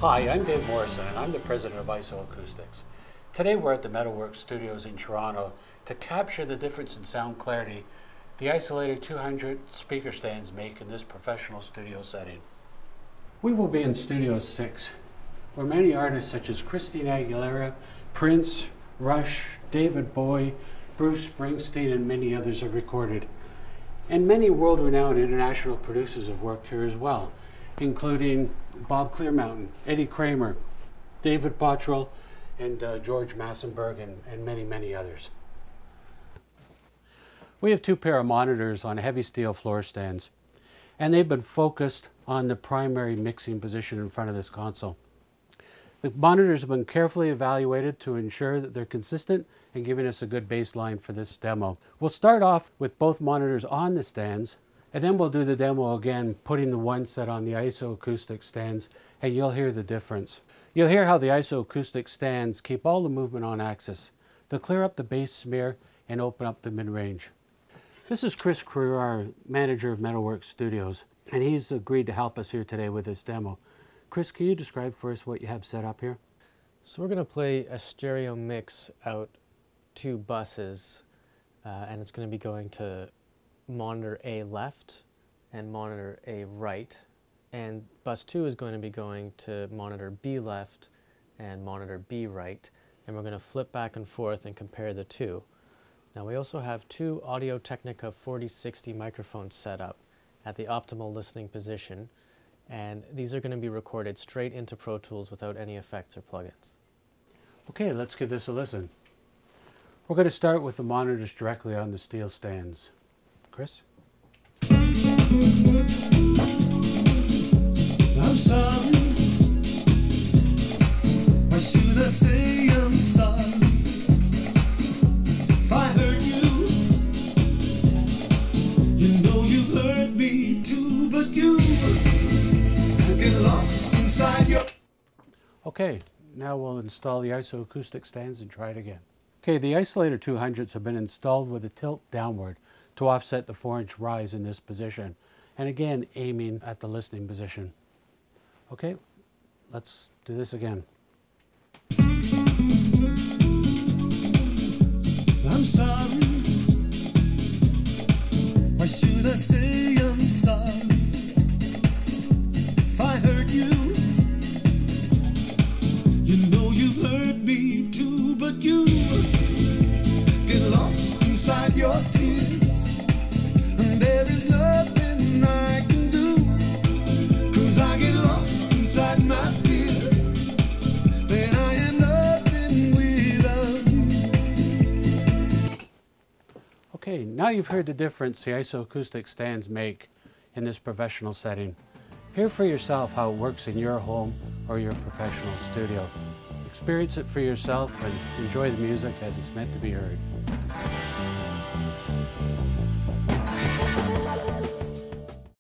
Hi, I'm Dave Morrison, and I'm the president of ISO Acoustics. Today we're at the Metalworks studios in Toronto to capture the difference in sound clarity the isolated 200 speaker stands make in this professional studio setting. We will be in Studio 6, where many artists such as Christina Aguilera, Prince, Rush, David Bowie, Bruce Springsteen, and many others have recorded. And many world-renowned international producers have worked here as well, including Bob Clearmountain, Eddie Kramer, David Bottrell, and George Massenburg, and many, many others. We have two pair of monitors on heavy steel floor stands, and they've been focused on the primary mixing position in front of this console. The monitors have been carefully evaluated to ensure that they're consistent and giving us a good baseline for this demo. We'll start off with both monitors on the stands, and then we'll do the demo again, putting the one set on the ISO Acoustics stands, and you'll hear the difference. You'll hear how the ISO Acoustics stands keep all the movement on axis. They'll clear up the bass smear and open up the mid-range. This is Chris Creer, our manager of Metalworks Studios, and he's agreed to help us here today with this demo. Chris, can you describe for us what you have set up here? So we're going to play a stereo mix out two buses, and it's going to be going to monitor A left and monitor A right, and bus 2 is going to be going to monitor B left and monitor B right, and we're going to flip back and forth and compare the two. Now we also have two Audio-Technica 4060 microphones set up at the optimal listening position, and these are going to be recorded straight into Pro Tools without any effects or plugins. Okay, let's give this a listen. We're going to start with the monitors directly on the steel stands. Chris? I'm sorry. Or should I say I'm sorry? If I hurt you, you know you've hurt me too, but you get lost inside your... Okay, now we'll install the ISO Acoustic stands and try it again. Okay, the Isolator 200s have been installed with a tilt downward to offset the 4-inch rise in this position, and again aiming at the listening position. Okay, let's do this again. I'm sorry. Why should I say I'm sorry? If I hurt you, you know you've hurt me too, but you get lost inside your tears. And there is nothing I can do, 'cause I get lost inside my fear. Then I am nothing without you. Okay, now you've heard the difference the ISO Acoustic stands make in this professional setting. Hear for yourself how it works in your home or your professional studio. Experience it for yourself and enjoy the music as it's meant to be heard.